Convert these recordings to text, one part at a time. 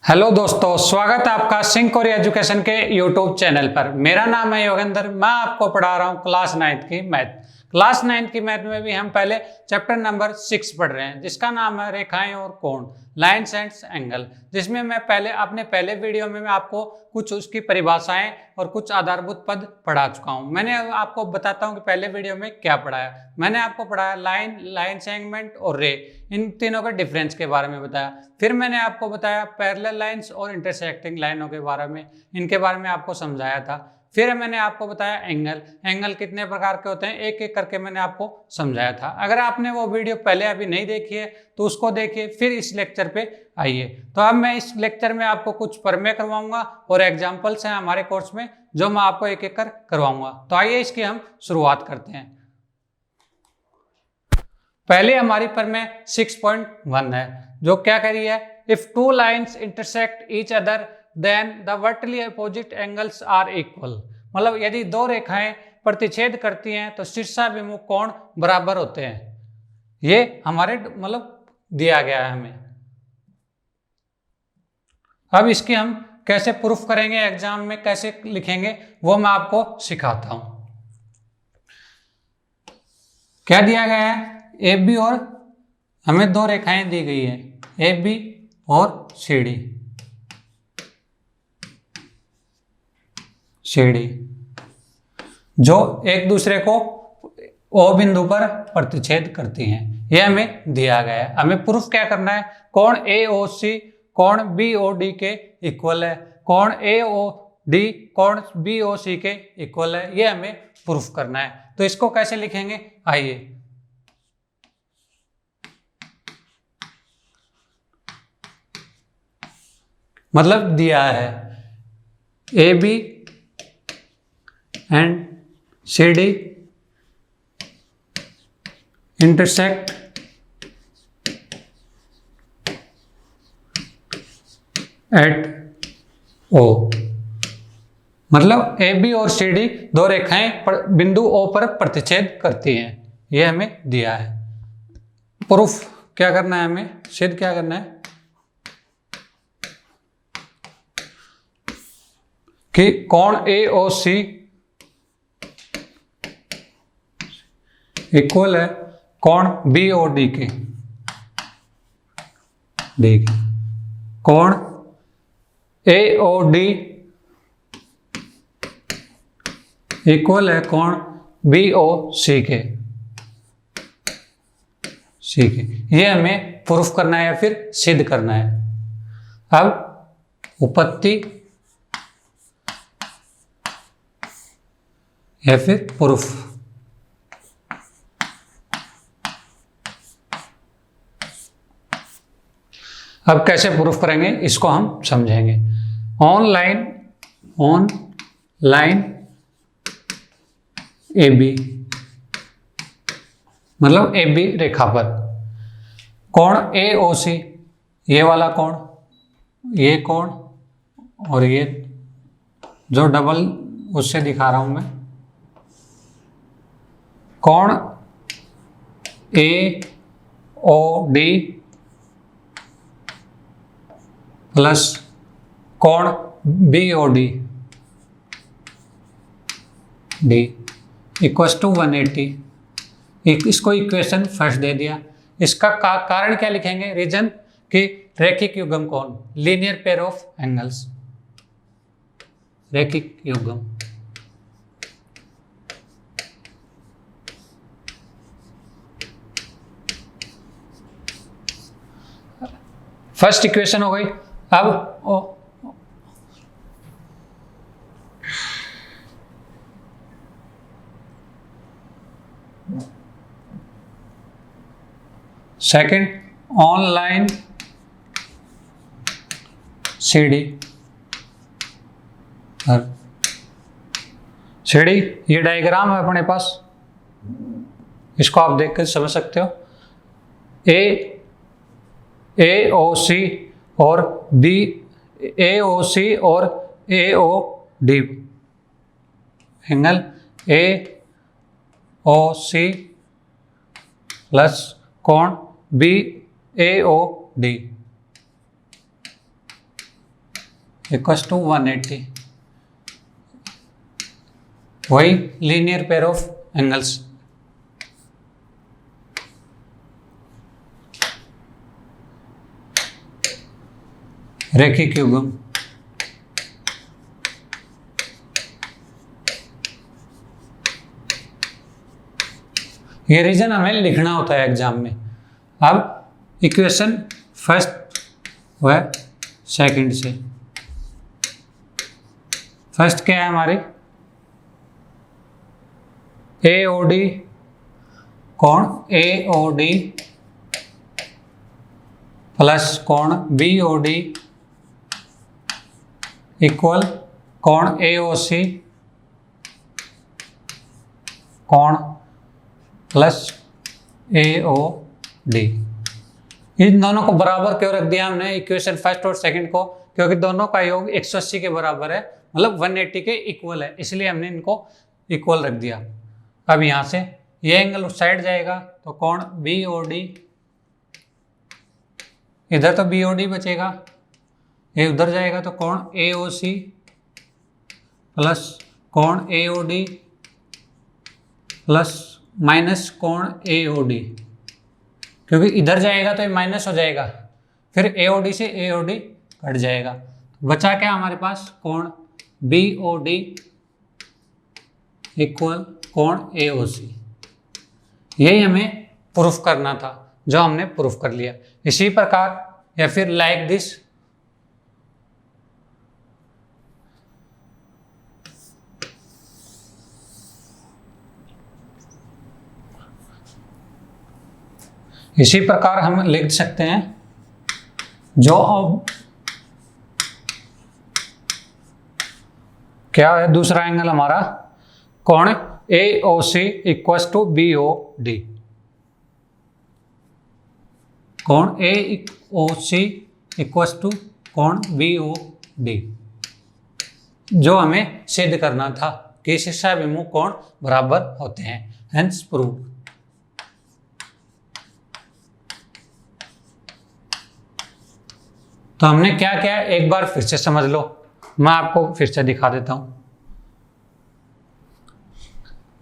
Hello दोस्तों, स्वागत है आपका सिंह कोरिया एजुकेशन के यूट्यूब चैनल पर। मेरा नाम है योगेंद्र। मैं आपको पढ़ा रहा हूँ क्लास 9th की मैथ। क्लास 9th की मैथ में भी हम पहले चैप्टर नंबर 6 पढ़ रहे हैं, जिसका नाम है रेखाएं और कोण, लाइन्स एंड एंगल, जिसमें मैं अपने पहले वीडियो में मैं आपको कुछ उसकी परिभाषाएं और कुछ आधारभूत पद पढ़ा चुका हूं। मैंने आपको बताता हूं कि पहले वीडियो में क्या पढ़ाया। मैंने आपको पढ़ाया लाइन सेगमेंट और रे, इन तीनों के डिफरेंस के बारे में बताया। फिर मैंने आपको बताया पैरेलल लाइंस और इंटरसेक्टिंग लाइनों के बारे में, इनके बारे में आपको समझाया था। फिर मैंने आपको बताया एंगल कितने प्रकार के होते हैं, एक एक करके मैंने आपको समझाया था। अगर आपने वो वीडियो पहले अभी नहीं देखी है तो उसको देखिए, फिर इस लेक्चर पे आइए। तो अब मैं इस लेक्चर में आपको कुछ प्रमेय करवाऊंगा और एग्जाम्पल्स हैं हमारे कोर्स में जो मैं आपको एक एक कर करवाऊंगा। तो आइए इसकी हम शुरुआत करते हैं। पहले हमारी प्रमेय 6.1 है, जो क्या कह रही है, if two lines intersect each other then the vertically opposite angles are equal. मतलब यदि दो रेखाएं प्रतिच्छेद करती हैं तो शीर्षाभिमुख कोण बराबर होते हैं। ये हमारे दिया गया है हमें। अब इसकी हम कैसे प्रूफ करेंगे, एग्जाम में कैसे लिखेंगे, वो मैं आपको सिखाता हूं। क्या दिया गया है, ए बी, और हमें दो रेखाएं दी गई है, ए बी और सी डी। जो एक दूसरे को ओ बिंदु पर प्रतिच्छेद करती हैं, यह हमें दिया गया है। हमें प्रूफ क्या करना है, कोण ए ओ सी कोण बी ओ डी के इक्वल है, कोण ए ओ डी कोण बी ओ सी के इक्वल है, यह हमें प्रूफ करना है। तो इसको कैसे लिखेंगे, आइए। मतलब दिया है A B and C D intersect at O. मतलब ए बी और सी डी दो रेखाएं बिंदु ओ पर प्रतिच्छेद करती हैं, यह हमें दिया है। प्रूफ क्या करना है, हमें सिद्ध क्या करना है कि कोण ए ओ सी इक्वल है कोण बी ओ डी के। कोण ए ओ डी इक्वल है कोण बी ओ सी के। ये हमें प्रूफ करना है या फिर सिद्ध करना है। अब उपपत्ति या फिर प्रूफ। अब कैसे प्रूफ करेंगे इसको हम समझेंगे। ऑन लाइन ए बी, मतलब ए बी रेखा पर कोण ए ओ सी, ये वाला कोण, ये कोण और ये जो डबल उससे दिखा रहा हूं मैं, कोण ए ओ डी प्लस कोण B O D equals to 180। इसको इक्वेशन फर्स्ट दे दिया। इसका कारण क्या लिखेंगे, रीजन कि रैखिक युग्म कोण, लीनियर पेयर ऑफ एंगल्स, रैखिक युग्म। फर्स्ट इक्वेशन हो गई। अब second, on line C D, ये डायग्राम है अपने पास, इसको आप देख कर समझ सकते हो। ए ओ सी और बी, ए ओ सी और A O D, angle A O C plus कोण B A O D. Equals to 180, वही लीनियर पेयर ऑफ एंगल्स। रैखिक युग्म। ये रीजन हमें लिखना होता है एग्जाम में। अब इक्वेशन फर्स्ट व सेकंड से, फर्स्ट क्या है हमारी, AOD कोण AOD प्लस कोण BOD इक्वल कोण AOC कोण प्लस AOD। इन दोनों को बराबर क्यों रख दिया हमने इक्वेशन फर्स्ट और सेकंड को, क्योंकि दोनों का योग 180 के बराबर है, मतलब 180 के इक्वल है, इसलिए हमने इनको इक्वल रख दिया। अब यहाँ से ये एंगल उस साइड जाएगा तो कोण BOD, इधर तो BOD बचेगा, ये उधर जाएगा तो कोण AOC प्लस कोण AOD प्लस माइनस कोण AOD, क्योंकि इधर जाएगा तो ये माइनस हो जाएगा, फिर AOD से AOD कट जाएगा, बचा क्या हमारे पास, कोण BOD इक्वल कोण AOC। यही हमें प्रूफ करना था, जो हमने प्रूफ कर लिया। इसी प्रकार या फिर लाइक दिस, इसी प्रकार हम लिख सकते हैं, जो अब क्या है दूसरा एंगल हमारा, कोण AOC इक्वल्स टू BOD, कोण AOC इक्वल्स टू कोण BOD, जो हमें सिद्ध करना था कि शीर्षाभिमुख कोण बराबर होते हैं, हेंस प्रूव्ड। तो हमने क्या किया, एक बार फिर से समझ लो, मैं आपको फिर से दिखा देता हूं।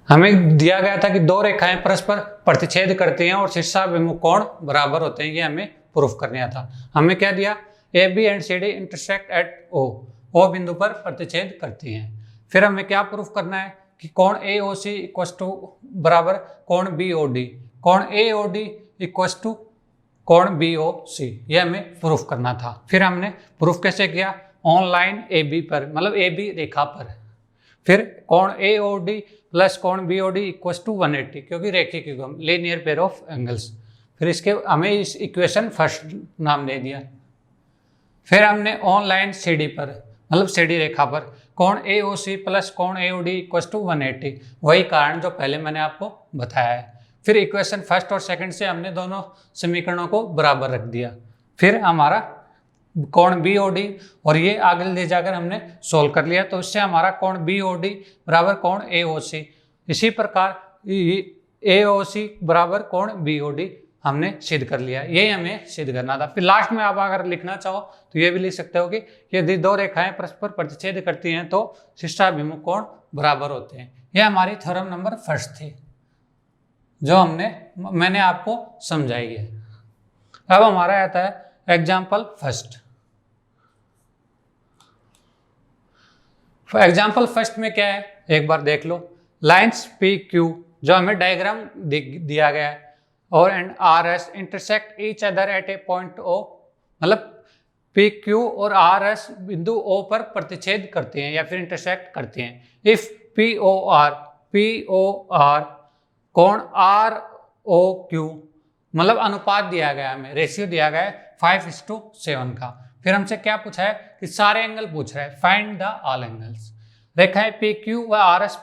हमें दिया गया था कि दो रेखाएं परस्पर प्रतिच्छेद करती हैं और शीर्षाभिमुख कोण बराबर होते हैं, ये हमें प्रूफ करना था। हमें क्या दिया, AB and CD intersect at O बिंदु पर प्रतिच्छेद करती हैं। फिर हमें क्या प्रूफ करना है कि कोण AOC इक्वल्स टू बराबर कोण BOD, कोण AOD इक्वल्स टू कोण BOC, ये हमें प्रूफ करना था। फिर हमने प्रूफ कैसे किया, ऑन लाइन AB पर, मतलब AB रेखा पर, फिर कोण AOD प्लस कोण BOD इक्वल्स टू 180, क्योंकि रैखिक युग्म, लीनियर पेयर ऑफ एंगल्स। फिर इसके हमें इस इक्वेशन फर्स्ट नाम दे दिया। फिर हमने ऑन लाइन CD पर, मतलब CD रेखा पर, कोण AOC प्लस कोण AOD इक्वल्स टू 180, वही कारण जो पहले मैंने आपको बताया है। फिर इक्वेशन फर्स्ट और सेकंड से हमने दोनों समीकरणों को बराबर रख दिया। फिर हमारा कोण BOD और ये आगे ले जाकर हमने सोल्व कर लिया, तो इससे हमारा कोण BOD बराबर कोण AOC, इसी प्रकार AOC बराबर कोण BOD हमने सिद्ध कर लिया। यही हमें सिद्ध करना था। फिर लास्ट में आप अगर लिखना चाहो तो ये भी लिख सकते हो कि यदि दो रेखाएं परस्पर प्रतिच्छेद करती हैं तो शीर्षाभिमुख कोण बराबर होते हैं। यह हमारी थ्योरम नंबर फर्स्ट थी, जो मैंने आपको समझाई है। अब हमारा आता है एग्जाम्पल फर्स्ट। एग्जाम्पल फर्स्ट में क्या है, एक बार देख लो। लाइन्स PQ, जो हमें डायग्राम दिया गया है, और and RS intersect each other at A point O, मतलब PQ और RS बिंदु O पर प्रतिच्छेद करते हैं या फिर इंटरसेक्ट करते हैं। इफ POR कोण ROQ, मतलब अनुपात दिया गया है, हमें रेशियो दिया गया है 5:7 का। फिर हमसे क्या पूछा है कि सारे एंगल पूछ रहा है, फाइंड द ऑल एंगल्स। रेखाएं PQ व RS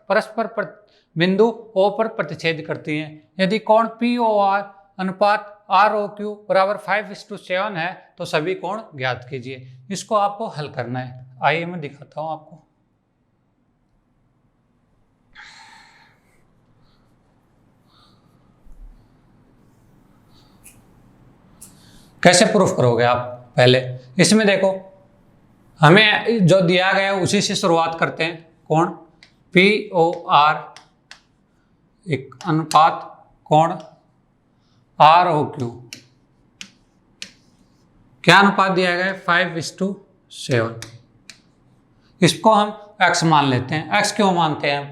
परस्पर बिंदु O पर प्रतिच्छेद करती हैं। यदि कोण POR अनुपात ROQ बराबर 5:7 है तो सभी कोण ज्ञात कीजिए। इसको आपको हल करना है। आइए मैं दिखाता हूं आपको। कैसे प्रूफ करोगे आप, पहले इसमें देखो, हमें जो दिया गया है उसी से शुरुआत करते हैं। कोण POR एक अनुपात कोण ROQ, क्या अनुपात दिया गया है 5:7। इसको हम x मान लेते हैं। x क्यों मानते हैं हम?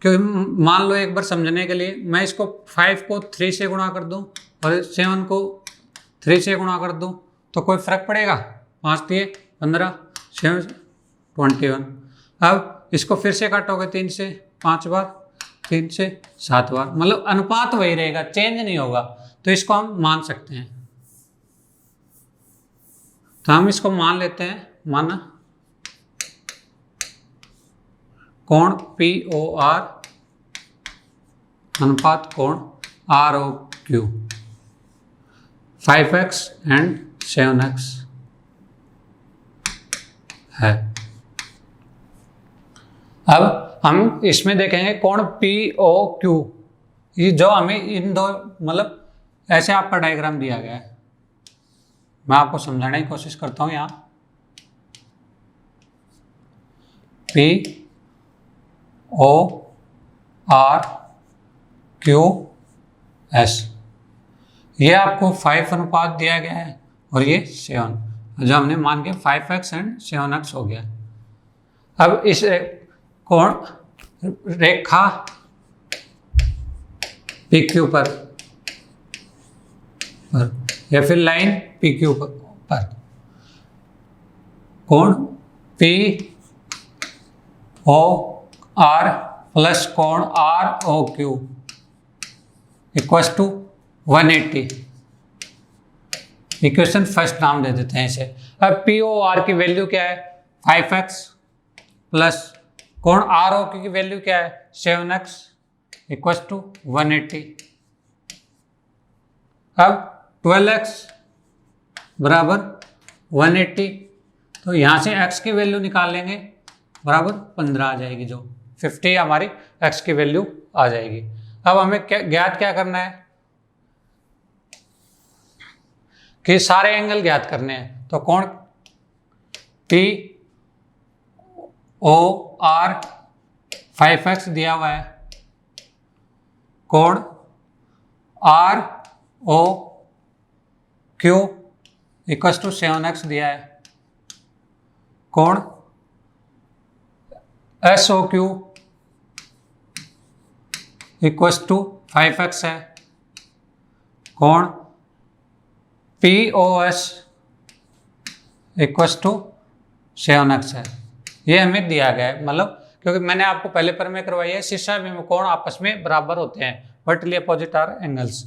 क्योंकि मान लो एक बार समझने के लिए मैं इसको 5 को 3 से गुणा कर दूं और 7 को 3 से गुणा कर दूं तो कोई फर्क पड़ेगा? 5 दिए 15, 7 21। अब इसको फिर से काटोगे 3 से 5 बार, 3 से 7 बार, मतलब अनुपात वही रहेगा, चेंज नहीं होगा। तो इसको हम मान सकते हैं। तो हम इसको मान लेते हैं, माना कोण POR अनुपात कोण ROQ 5x एंड 7x है। अब हम इसमें देखेंगे कोण POQ, ये जो हमें इन दो मतलब ऐसे आपका डायग्राम दिया गया है, मैं आपको समझाने की कोशिश करता हूं। यहाँ PORQS ये आपको 5 अनुपात दिया गया है और ये 7, जो हमने मान के 5x एंड 7x हो गया। अब इस कोण रेखा PQ पर या फिर लाइन PQ पर कोण POR प्लस कोण ROQ equals to 180। Equation first नाम दे देते हैं इसे। अब POR की वैल्यू क्या है 5x प्लस कोण ROQ की वैल्यू क्या है 7x इक्वल्स टू 180। अब 12x बराबर 180, तो यहाँ से x की वैल्यू निकाल लेंगे, बराबर 15 आ जाएगी, जो 50 हमारी x की वैल्यू आ जाएगी। अब हमें ज्ञात क्या करना है कि सारे एंगल ज्ञात करने हैं। तो कोण POR 5x दिया हुआ है, कोण ROQ इक्वल्स टू 7x दिया है, कोण SOQ इक्वल्स टू 5x है, कोण POS इक्वल्स टू 7x है। ये हमें दिया गया है, मतलब क्योंकि मैंने आपको पहले पर में करवाई है, शीर्षाभिमुख कोण आपस में बराबर होते हैं, वर्टिकली अपोजिट आर एंगल्स।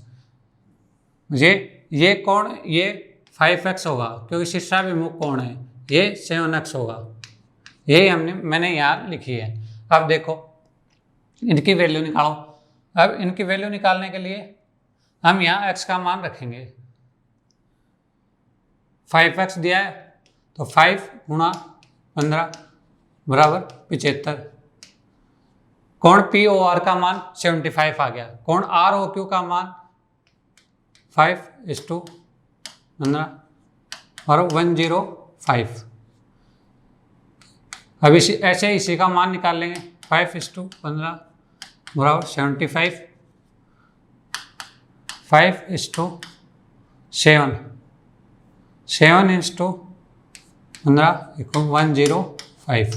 ये कोण ये 5x होगा क्योंकि शीर्षाभिमुख कोण है, ये 7x होगा, यही मैंने यहाँ लिखी है। अब देखो इनकी वैल्यू निकालो। अब इनकी वैल्यू निकालने के लिए हम यहाँ x का मान रखेंगे। 5x दिया है तो 5 गुणा 15 बराबर 75। कोण POR का मान 75 आ गया, कोण ROQ का मान 5:15 और 105। अब ऐसे इसी का मान निकाल लेंगे, 5:15 बराबर 75, 5:7, 7:15 इक्वल 105।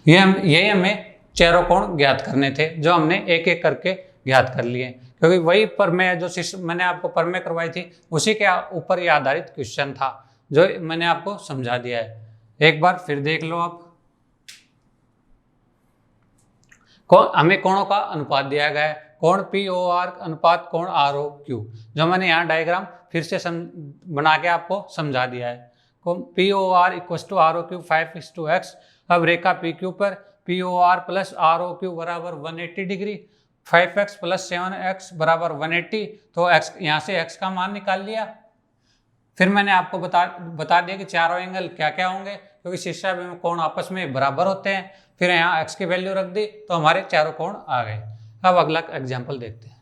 यही हमें चारों कोण ज्ञात करने थे, जो हमने एक एक करके ज्ञात कर लिए, क्योंकि वही प्रमेय जो मैंने आपको प्रमेय करवाई थी उसी के ऊपर ये आधारित क्वेश्चन था, जो मैंने आपको समझा दिया है। एक बार फिर देख लो आप। हमें कोणों का अनुपात दिया गया है, कोण POR अनुपात कोण ROQ, जो मैंने यहाँ डायग्राम फिर से बना के आपको समझा दिया है। POR equals to ROQ 5:x। अब रेखा PQ पर POR प्लस ROQ बराबर 180 डिग्री, 5x प्लस 7x बराबर 180, तो x यहाँ से x का मान निकाल लिया। फिर मैंने आपको बता दिया कि चारों एंगल क्या क्या होंगे, क्योंकि शीर्षाभिमुख कोण आपस में बराबर होते हैं। फिर यहाँ x की वैल्यू रख दी तो हमारे चारों कोण आ गए। अब अगला एग्जाम्पल देखते हैं।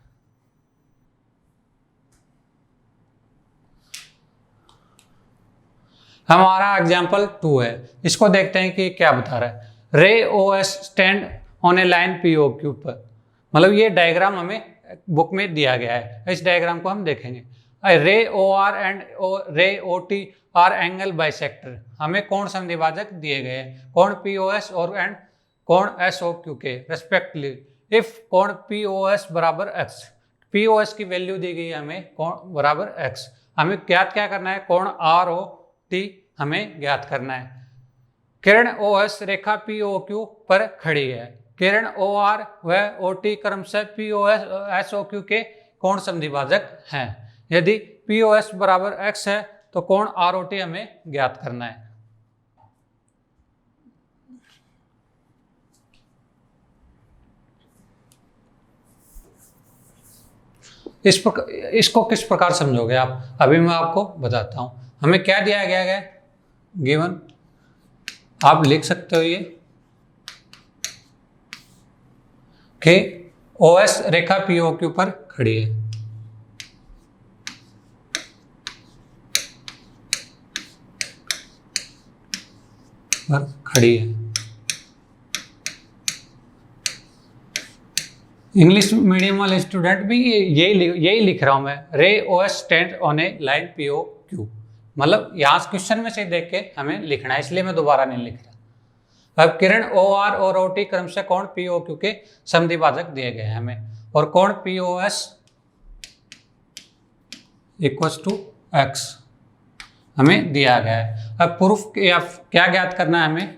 हमारा एग्जाम्पल 2 है, इसको देखते हैं कि क्या बता रहा है। Ray O S stand on a line P O Q पर, मतलब ये डायग्राम हमें बुक में दिया गया है, इस डायग्राम को हम देखेंगे। रे ओ R and ray O T R angle bisector, हमें कोण संधिभाजक दिए गए हैं, कोण पी ओ एस और एंड कोण एस ओ क्यू के रेस्पेक्टिवली। इफ कोण पी ओ एस बराबर एक्स, पी ओ एस की वैल्यू दी गई है हमें कोण बराबर एक्स, हमें ज्ञात क्या करना है, कोण आर ओ टी हमें ज्ञात करना है। किरण ओ एस रेखा पी ओ क्यू पर खड़ी है, किरण ओ आर व ओ टी क्रमशः P O S O Q के कोण संधिभाजक हैं। यदि पी ओ एस बराबर एक्स है तो कोण आर ओ टी हमें ज्ञात करना है। इसको किस प्रकार समझोगे आप, अभी मैं आपको बताता हूं। हमें क्या दिया गया है, गिवन, आप लिख सकते हो ये कि ओ एस रेखा पी ओ क्यू पर खड़ी है, पर खड़ी है। इंग्लिश मीडियम वाले स्टूडेंट भी यही लिख रहा हूं मैं, ray O S stand on a line P O Q, मतलब यहाँ क्वेश्चन में से देख के हमें लिखना है, इसलिए मैं दोबारा नहीं लिख रहा। अब किरण ओ आर और ओ टी क्रमशः कोण पी ओ क्यू के संधिभाजक दिए गए हैं हमें, और कोण P O S equals to X हमें दिया गया है। अब प्रूफ या क्या ज्ञात करना है हमें,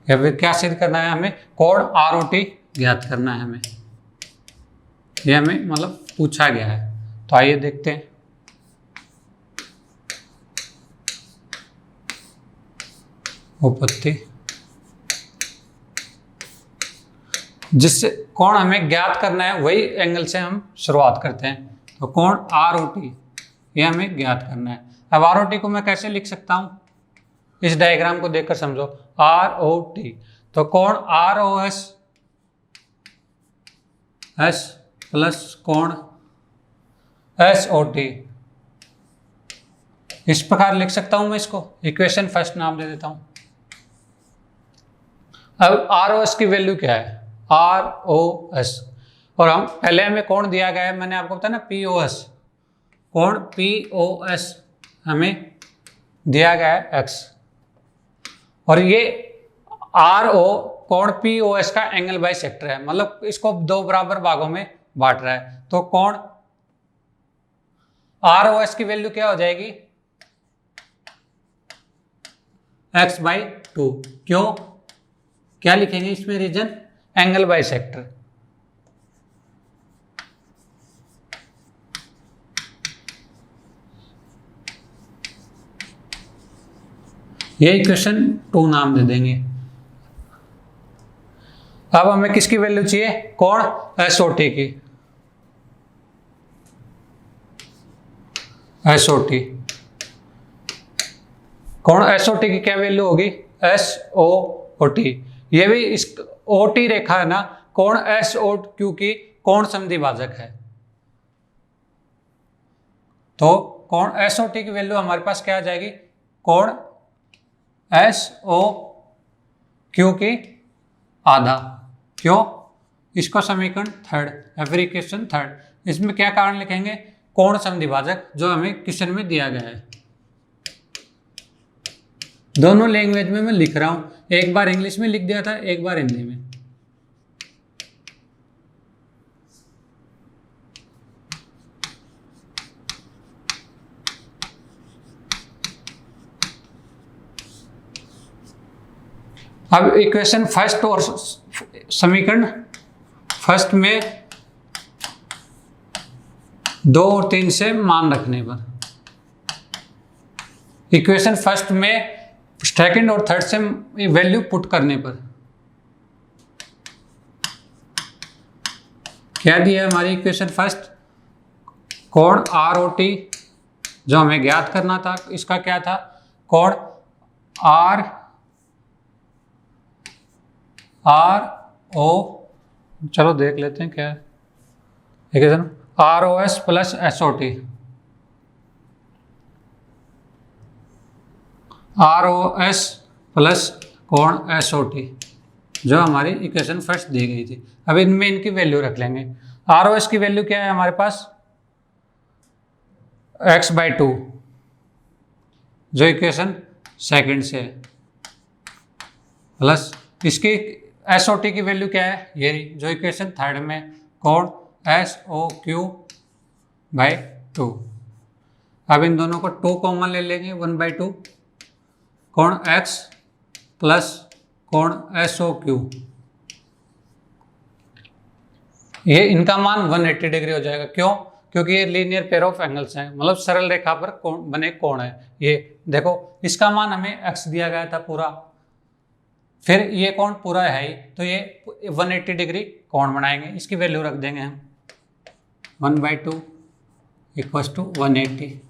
या फिर क्या सिद्ध करना है हमें, कोण आर ओ टी ज्ञात करना है हमें, यह हमें मतलब पूछा गया है। तो आइए देखते हैं। उपपत्ति, जिससे कोण हमें ज्ञात करना है वही एंगल से हम शुरुआत करते हैं। तो कोण आर ओ टी यह हमें ज्ञात करना है। अब आर ओ टी को मैं कैसे लिख सकता हूं, इस डायग्राम को देखकर समझो। आर ओ टी, तो कोण R O S S plus कोण एस ओ टी, इस प्रकार लिख सकता हूं मैं इसको, इक्वेशन फर्स्ट नाम दे देता हूं। अब आर ओ एस की वैल्यू क्या है, आर ओ एस, और हम पहले हमें कोण दिया गया है, मैंने आपको बताया ना पी ओ एस, कोण पी ओ एस हमें दिया गया है एक्स, और ये आर ओ कोण पी ओ एस का एंगल बाइसेक्टर है, मतलब इसको दो बराबर भागों में बांट रहा है। तो कोण आर ओ एस की वैल्यू क्या हो जाएगी, एक्स बाई टू। क्यों, क्या लिखेंगे इसमें रीजन, एंगल बाइसेक्टर। ये इक्वेशन 2 नाम दे देंगे। अब हमें किसकी वैल्यू चाहिए, कोण एस ओ टी की, एस ओ टी, कोण एस ओ टी की क्या वैल्यू होगी, एस ओ टी। ये भी इस ओ टी रेखा है ना, कोण एस ओ क्यू की कोण संधिभाजक है। तो कोण एस ओ टी की वैल्यू हमारे पास क्या आ जाएगी, कोण एस ओ क्यू की आधा। क्यों, इसको समीकरण थर्ड, एप्लीकेशन थर्ड, इसमें क्या कारण लिखेंगे, कोण संधिभाजक जो हमें क्वेश्चन में दिया गया है। दोनों लैंग्वेज में मैं लिख रहा हूं, एक बार इंग्लिश में लिख दिया था, एक बार हिंदी में। अब इक्वेशन फर्स्ट और समीकरण फर्स्ट में 2 और 3 से मान रखने पर, इक्वेशन फर्स्ट में सेकंड और थर्ड से वैल्यू पुट करने पर क्या दिया है हमारी इक्वेशन फर्स्ट, कोण आर ओ टी जो हमें ज्ञात करना था, इसका क्या था, कोण आर ओ, चलो देख लेते हैं क्या है equation, R O S plus S O T, R O S plus कोण एस ओ टी, जो हमारी इक्वेशन फर्स्ट दी गई थी। अब इनमें इनकी वैल्यू रख लेंगे। आर ओ एस की वैल्यू क्या है हमारे पास, x/2, जो इक्वेशन सेकंड से है, प्लस इसकी एस ओ टी की वैल्यू क्या है, ये जो इक्वेशन थर्ड में, कोण एस ओ क्यू बाई 2। अब इन दोनों को 2 कॉमन ले लेंगे, 1/2 कोण x प्लस कोण एस ओ क्यू, ये इनका मान 180 डिग्री हो जाएगा। क्यों? क्योंकि ये लीनियर पेयर ऑफ एंगल्स हैं, मतलब सरल रेखा पर कोण बने कोण है। ये देखो इसका मान हमें x दिया गया था पूरा, फिर ये कोण पूरा है ही, तो ये 180 डिग्री कोण बनाएंगे। इसकी वैल्यू रख देंगे हम 1/2 इक्वल्स टू 180।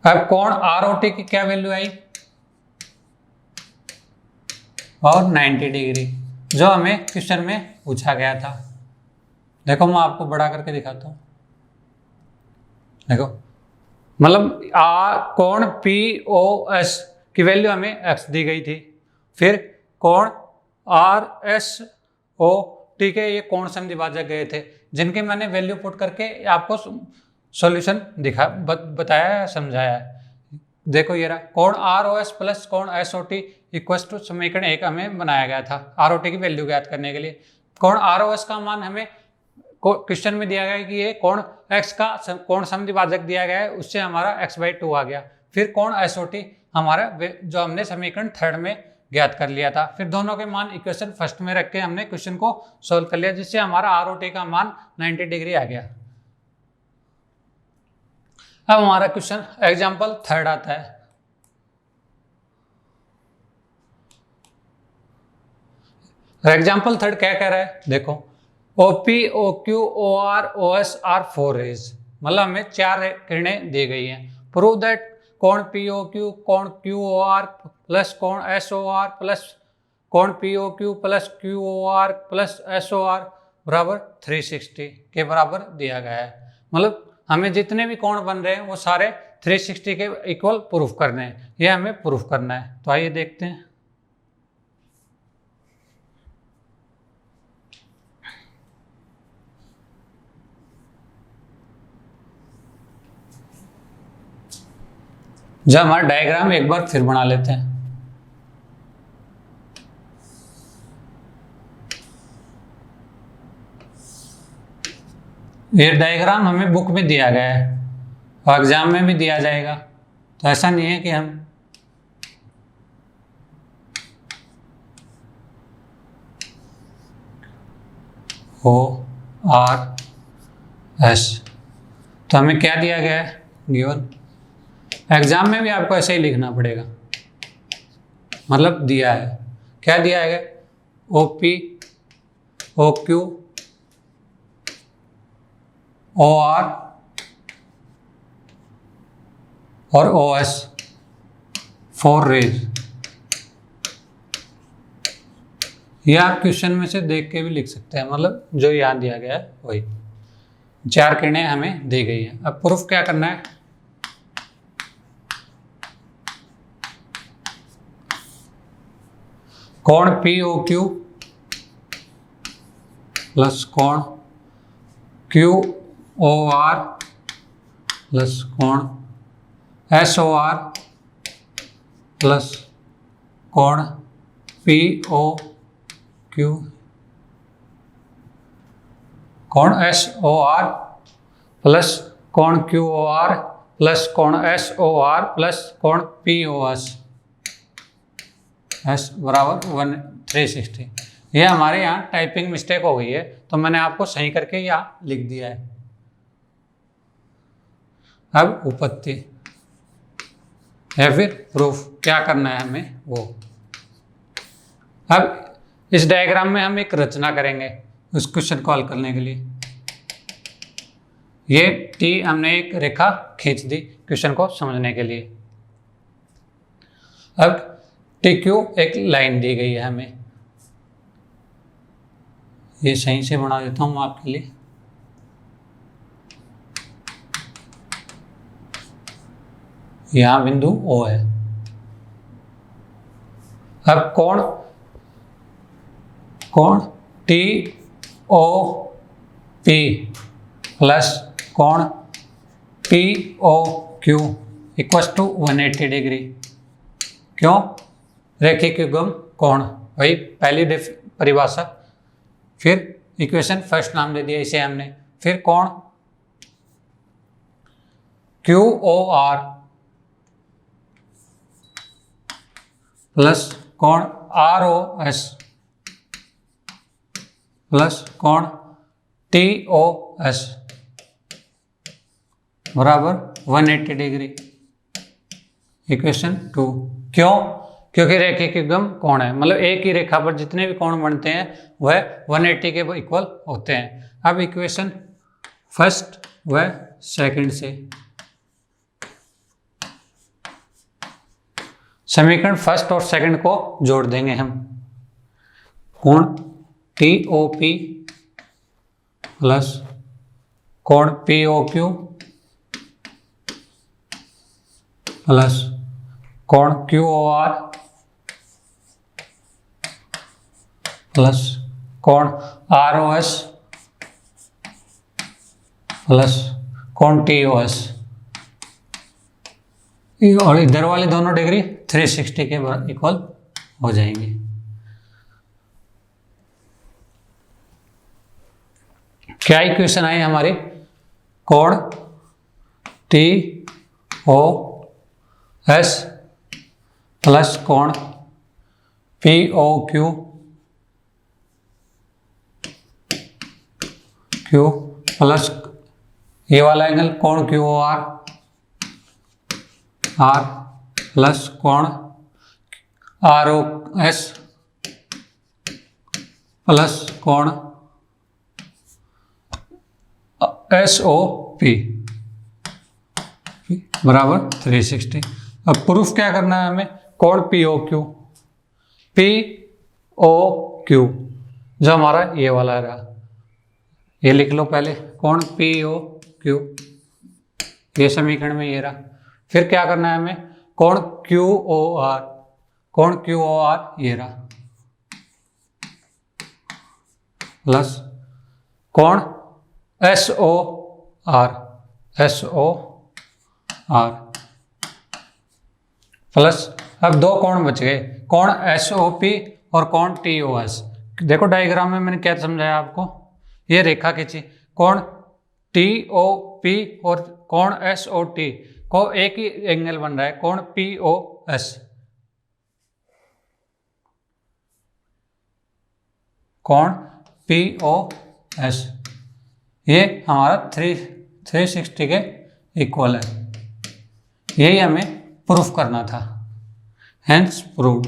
अब कोण आर ओ टी की क्या वैल्यू आई, और 90 डिग्री, जो हमें क्वेश्चन में पूछा गया था। देखो मैं आपको बड़ा करके दिखाता हूँ। देखो मतलब कोण पी ओ एस की वैल्यू हमें x दी गई थी, फिर कोण आर एस ओ टी के ये कोण समद्विभाजक गए थे, जिनके मैंने वैल्यू पुट करके आपको सॉल्यूशन बताया समझाया है। देखो ये रहा कोण आर ओ एस प्लस कोण S O T equals to समीकरण 1 हमें बनाया गया था आर ओ टी की वैल्यू ज्ञात करने के लिए। कोण आर ओ एस का मान हमें क्वेश्चन में दिया गया है कि ये कोण x का कोण समद्विभाजक दिया गया है, उससे हमारा x/2 आ गया। फिर कोण एस ओ टी हमारा जो हमने समीकरण थर्ड में ज्ञात कर लिया था, फिर दोनों के मान इक्वेशन फर्स्ट में रख के हमने क्वेश्चन को सोल्व कर लिया, जिससे हमारा आर ओ टी का मान 90 डिग्री आ गया। अब हमारा क्वेश्चन एग्जाम्पल थर्ड आता है। एग्जाम्पल थर्ड क्या कह रहा है, देखो OP, OQ, OR, OS are 4 rays, मतलब हमें 4 किरणें दी गई हैं। प्रूव दैट कोण POQ कोण QOR प्लस कोण SOR प्लस कोण POQ plus QOR plus SOR बराबर 360 के बराबर दिया गया है। मतलब हमें जितने भी कोण बन रहे हैं वो सारे 360 के इक्वल प्रूफ करने हैं, ये हमें प्रूफ करना है। तो आइए देखते हैं। जब हमारा डायग्राम एक बार फिर बना लेते हैं। ये डायग्राम हमें बुक में दिया गया है और एग्जाम में भी दिया जाएगा, तो ऐसा नहीं है कि हम ORS, तो हमें क्या दिया गया है गिवन। एग्जाम में भी आपको ऐसे ही लिखना पड़ेगा, मतलब दिया है, क्या दिया है, OP, OQ, OR और OS 4 रेज। ये आप क्वेश्चन में से देख के भी लिख सकते हैं, मतलब जो यहाँ दिया गया है वही 4 किरणें हमें दी गई है। अब प्रूफ क्या करना है, कोण POQ प्लस कोण QOR प्लस कोण SOR प्लस कोण POQ कोण SOR प्लस कोण QOR प्लस कोण SOR प्लस कोण POS S बराबर 360। ये हमारे यहाँ टाइपिंग मिस्टेक हो गई है, तो मैंने आपको सही करके यहाँ लिख दिया है। अब उपपत्ति या फिर प्रूफ क्या करना है हमें वो। अब इस डायग्राम में हम एक रचना करेंगे उस क्वेश्चन को हल करने के लिए। ये T हमने एक रेखा खींच दी क्वेश्चन को समझने के लिए। अब TQ एक लाइन दी गई है हमें, ये सही से बना देता हूँ मैं आपके लिए। यहाँ बिंदु O है। अब कोण TOP प्लस कोण POQ इक्वल टू 180 डिग्री। क्यों? रेखिक युग्म कोण, वही पहली परिभाषा। फिर इक्वेशन फर्स्ट नाम दे दिया इसे हमने। फिर कोण QOR प्लस कोण ROS प्लस कोण TOS बराबर 180 डिग्री। इक्वेशन 2। क्यों? क्योंकि रेखिक युग्म कोण है, मतलब एक ही रेखा पर जितने भी कोण बनते हैं वह 180 के इक्वल होते हैं। अब इक्वेशन फर्स्ट व सेकंड से समीकरण फर्स्ट और सेकंड को जोड़ देंगे हम। कोण TOP प्लस कोण POQ प्लस कोण QOR प्लस कोण ROS प्लस कोण TOS, और इधर वाले दोनों डिग्री 360 के इक्वल हो जाएंगे। क्या इक्वेशन आई हमारी? कोण TOS प्लस कोण POQ प्लस ये वाला एंगल कोण QOR R प्लस कोण ROS प्लस कोण SOP बराबर 360। अब प्रूफ क्या करना है हमें? कोण POQ जो हमारा ये वाला रहा, ये लिख लो पहले। कोण POQ ये समीकरण में ये रहा। फिर क्या करना है हमें? कोण QOR ये रहा प्लस कोण SOR प्लस अब दो कोण बच गए, कोण SOP और कोण TOS। देखो डायग्राम में मैंने क्या समझाया आपको, ये रेखा खींची, कोण TOP और कोण SOT को एक ही एंगल बन रहा है, कोण POS। कोण POS ये हमारा 360 के इक्वल है। यही हमें प्रूफ करना था, हेंस प्रूव्ड।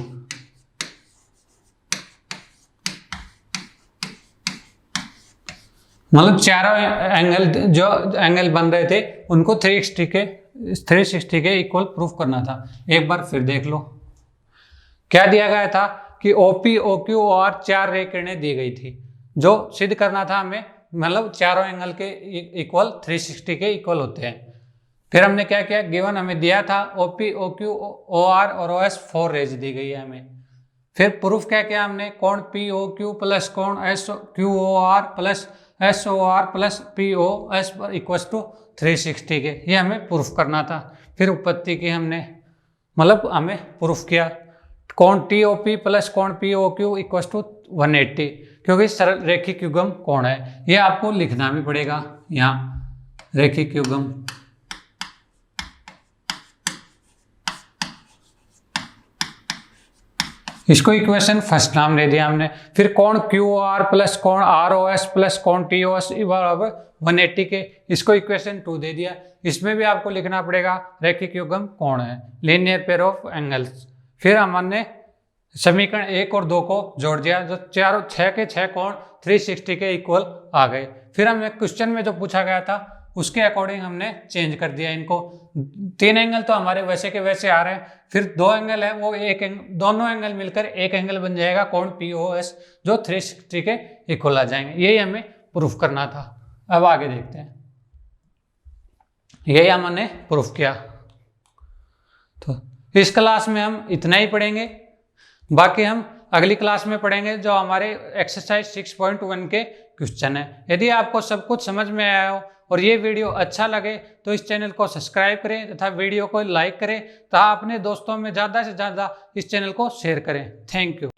मतलब चारों एंगल जो एंगल बन रहे थे उनको 360 के इक्वल प्रूफ करना था। एक बार फिर देख लो क्या दिया गया था कि OP OQ और 4 रे किरणें दी गई थी, जो सिद्ध करना था हमें, मतलब चारों एंगल के इक्वल 360 के इक्वल होते हैं। फिर हमने क्या किया, गिवन हमें दिया था OP OQ OR और OS 4 रेज दी गई है हमें। फिर प्रूफ क्या किया हमने, कोण POQ प्लस कोण QOR plus SOR plus POS पर इक्वल टू 360 के, ये हमें प्रूफ करना था। फिर उत्पत्ति की हमने, मतलब हमें प्रूफ किया कोण TOP प्लस कोण POQ इक्वल टू 180, क्योंकि सरल रेखिक युग्म कोण है। ये आपको लिखना भी पड़ेगा यहाँ, रेखिक युग्म। इसको इक्वेशन फर्स्ट नाम दे दिया हमने। फिर कोण QOR प्लस कोण ROS प्लस कोण TOS बराबर 180 के, इसको इक्वेशन 2 दे दिया। इसमें भी आपको लिखना पड़ेगा रेखिक युग्म कोण है, लीनियर पेयर ऑफ एंगल्स। फिर हमने समीकरण 1 और 2 को जोड़ दिया, जो चारों 6 के 6 कोण 360 के इक्वल आ गए। फिर हमें क्वेश्चन में जो पूछा गया था उसके अकॉर्डिंग हमने चेंज कर दिया इनको। 3 एंगल तो हमारे वैसे के वैसे आ रहे हैं, फिर 2 एंगल है, वो दोनों एंगल मिलकर एक एंगल बन जाएगा कोण POS, जो 360 के इक्वल आ जाएंगे। यही हमें प्रूफ करना था। अब आगे देखते हैं, यही हमने प्रूफ किया। तो इस क्लास में हम इतना ही पढ़ेंगे, बाकी हम अगली क्लास में पढ़ेंगे जो हमारे एक्सरसाइज 6.1 के क्वेश्चन है। यदि आपको सब कुछ समझ में आया हो और ये वीडियो अच्छा लगे तो इस चैनल को सब्सक्राइब करें तथा वीडियो को लाइक करें तथा अपने दोस्तों में ज़्यादा से ज़्यादा इस चैनल को शेयर करें। Thank you.